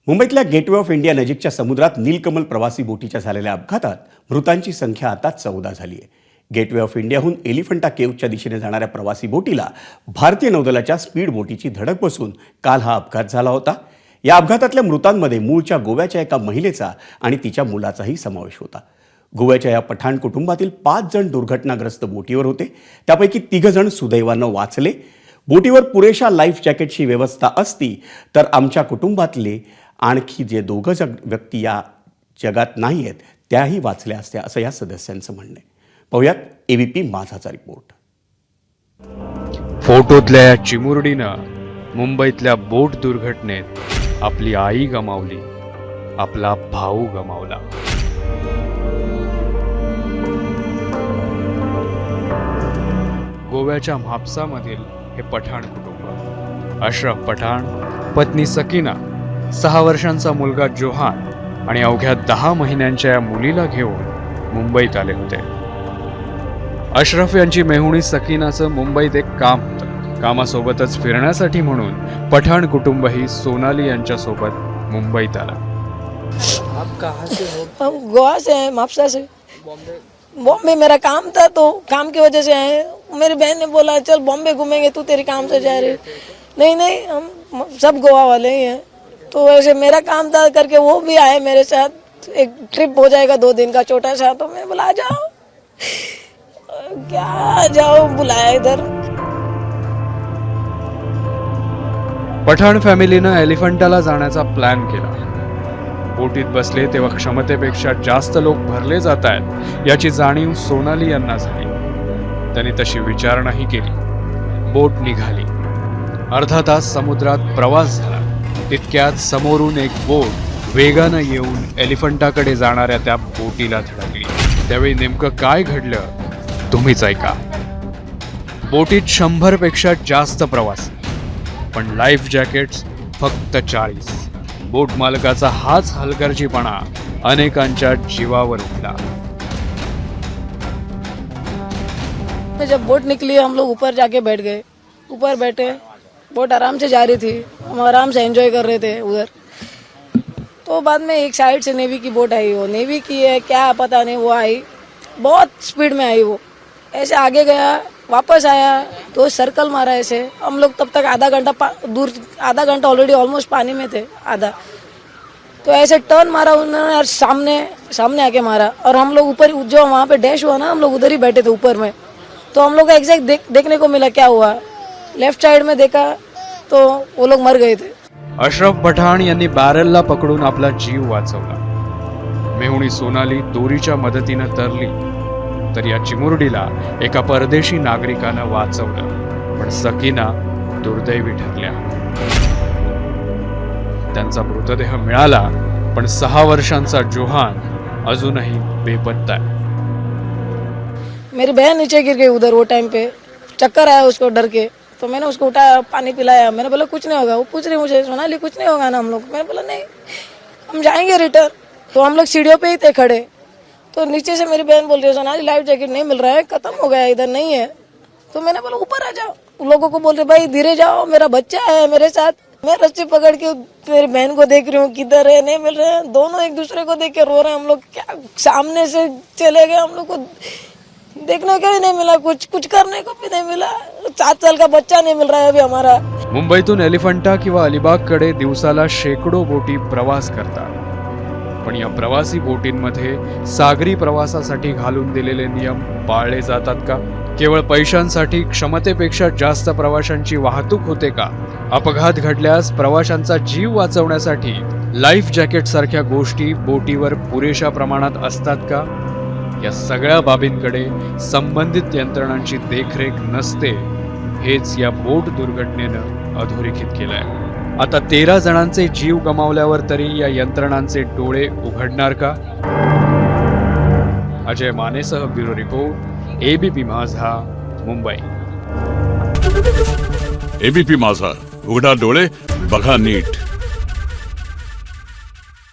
मुंबईतल्या gateway of India नजीकच्या समुद्रात नीलकमल प्रवासी बोटीच्या झालेल्या अपघातात मृतांची संख्या आता 14 झाली आहे. गेटवे ऑफ इंडियाहून एलिफंटा केव्हच्या दिशेने जाणाऱ्या प्रवासी बोटीला भारतीय नौदलाच्या स्पीड बोटीची धडक बसून काल हा अपघात झाला होता. या अपघातातल्या मृतांमध्ये मूळच्या गोव्याच्या एका महिलेचा आणि तिच्या मुलाचाही समावेश होता. गोव्याच्या या पठाण कुटुंबातील 5 जण दुर्घटनाग्रस्त बोटीवर होते. त्यापैकी 3 जण सुदैवानं वाचले. बोटीवर पुरेशा लाईफ जॅकेटची व्यवस्था असती तर आमच्या कुटुंबातले आणखी जे 2 व्यक्ती या जगात नाही आहेत त्याही वाचल्या असत्या, असं या सदस्यांचं म्हणणं आहे. पाहुयात एबीपी माझाचा रिपोर्ट. फोटोतल्या या चिमुरडीनं मुंबईतल्या बोट दुर्घटनेत आपली आई गमावली, आपला भाऊ गमावला. गोव्याच्या म्हापसामधील हे पठाण कुटुंब. अशरफ पठाण, पत्नी सकीना, 6 वर्षांचा मुलगा जोहान आणि अवघ्या 10 महिन्यांच्या या मुलीला घेऊन मुंबईत आले होते. अशरफ यांची मेहुणी सकीनाचं मुंबईत एक काम होतं. कामासोबतच फिरण्यासाठी म्हणून पठाण कुटुंबही सोनाली यांच्या सोबत मुंबईत आला. आप कहाँ से हो? हम गोवा से हैं, मापसा से. बॉम्बे मेरा काम था तो काम की वजह से आए. मेरी बहन ने बोला चल बॉम्बे घूमेंगे, तू तेरे काम से जा रही. नहीं हम सब गोवा वाले ही हैं. तो वैसे मेरा काम था करके वो भी आए मेरे साथ. एक ट्रिप हो जाएगा 2 दिन का छोटा सा. तो मैं बोला आ जाओ, क्या आ जाओ, बुलाया इधर. पठाण फॅमिलीनं एलिफंटाला जाण्याचा प्लॅन केला. बोटीत बसले तेव्हा क्षमतेपेक्षा जास्त लोक भरले जात आहेत याची जाणीव सोनाली यांना झाली. त्यांनी तशी विचारणाही केली. बोट निघाली. अर्धा तास समुद्रात प्रवास झाला. तितक्यात समोरून एक बोट वेगानं येऊन एलिफंटाकडे जाणाऱ्या त्या बोटीला धडकली. त्यावेळी नेमकं काय घडलं तुम्हीच ऐका. बोटीत 100 पेक्षा जास्त प्रवासी, पण लाईफ जॅकेट्स फक्त 40. बोट मालकाचा हाच हलगर्जीपणा अनेकांच्या जीवावर उठला. जब बोट निकली हम लोग ऊपर जाके बैठ गए. ऊपर बैठे, बोट आराम से जा रही थी. हम आराम से एंजॉय कर रहे थे उधर. तो बाद में एक साइड से नेवी की बोट आई. वो नेवी की है क्या पता नहीं, वो आई बहुत स्पीड में आई. वो ऐसे आगे गया, वापस आया तो सर्कल मारा ऐसे. हम लोग तब तक आधा घंटा ऑलरेडी ऑलमोस्ट पानी में थे आधा. तो ऐसे टर्न मारा उन्होंने और सामने आके मारा. और हम लोग ऊपर जो वहाँ पे डैश हुआ ना, हम लोग उधर ही बैठे थे ऊपर में. तो हम लोग को एग्जैक्ट देखने को मिला क्या हुआ. लेफ्ट साइड में देखा तो वो लोग मर गए थे. अशरफ पठाण यांनी बॅरलला पकडून आपला जीव वाचवला. मेहुणी सोनाली दोरीच्या मदतीनं तरली, तर या चिमुरडीला एका परदेशी नागरिकानं वाचवलं. पण सकीना दुर्दैवी ठरल्या. त्यांचा मृतदेह मिळाला, पण 6 वर्षांचा जोहान अजूनही बेपत्ता आहे. मेरी बहन नीचे गिर गई उधर. वो टाइम पे चक्कर आया उसको डर के. तो मैंने उसको उठाया, पानी पिलाया. मैंने बोला कुछ नहीं होगा. वो पूछ रही मुझे सोनाली कुछ नहीं होगा ना हम लोग. मैंने बोला नहीं, हम जाएंगे रिटर्न. तो हम लोग सीढ़ियों पे ही थे खड़े. तो नीचे से मेरी बहन बोल रही है सोनाली लाइफ जैकेट नहीं मिल रहा है, खत्म हो गया, इधर नहीं है. तो मैंने बोला ऊपर आ जाओ. लोगों को बोल रहे भाई धीरे जाओ, मेरा बच्चा है मेरे साथ. मैं रस्सी पकड़ के मेरी बहन को देख रही हूँ किधर है, नहीं मिल रहे हैं. दोनों एक दूसरे को देख के रो रहे हैं. हम लोग क्या सामने से चले गए, हम लोग को देखने को भी नहीं मिला, कुछ करने को भी नहीं मिला. 7 साल का बच्चा नहीं मिल रहा है अभी हमारा. मुंबईतून एलिफंटा किंवा अलिबागकडे दिवसाला शेकडो बोटी प्रवास करतात. पण या प्रवासी बोटींमध्ये सागरी प्रवासासाठी घालून दिलेले नियम पाळले जातात का? केवळ पैशांसाठी क्षमतेपेक्षा जास्त प्रवाशांची वाहतूक होते का? अपघात घडल्यास प्रवाशांचा जीव वाचवण्यासाठी लाईफ जॅकेट सारख्या गोष्टी बोटीवर पुरेशा प्रमाणात असतात का? या सगळ्या बाबींकडे संबंधित यंत्रणांची देखरेख नसते, हेच या बोट दुर्घटनेनं अधोरेखित केलंय. आता 13 जणांचे जीव गमावल्यावर तरी या यंत्रणांचे डोळे उघडणार का? अजय मानेसह ब्युरो रिपोर्ट, एबीपी माझा, मुंबई. एबीपी माझा, उघडा डोळे बघा नीट.